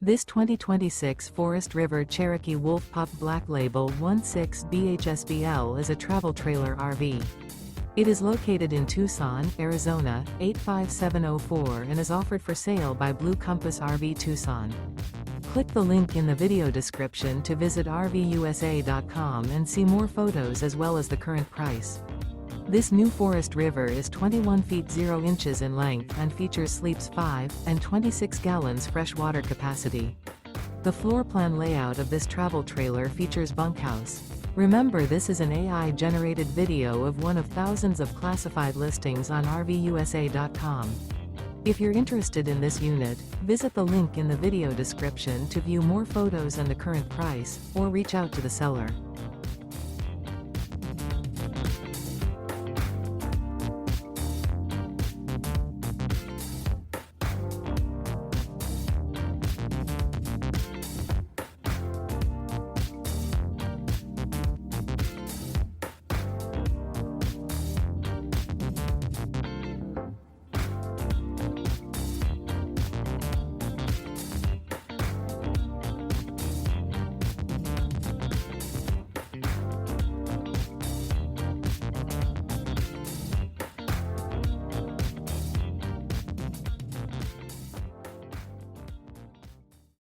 This 2026 Forest River Cherokee Wolf Pup Black Label 16BHSBL is a travel trailer RV. It is located in Tucson, Arizona, 85704 and is offered for sale by Blue Compass RV Tucson. Click the link in the video description to visit RVUSA.com and see more photos as well as the current price. This new Forest River is 21 feet 0 inches in length and features sleeps 5 and 26 gallons fresh water capacity. The floor plan layout of this travel trailer features bunkhouse. Remember, this is an AI-generated video of one of thousands of classified listings on RVUSA.com. If you're interested in this unit, visit the link in the video description to view more photos and the current price, or reach out to the seller.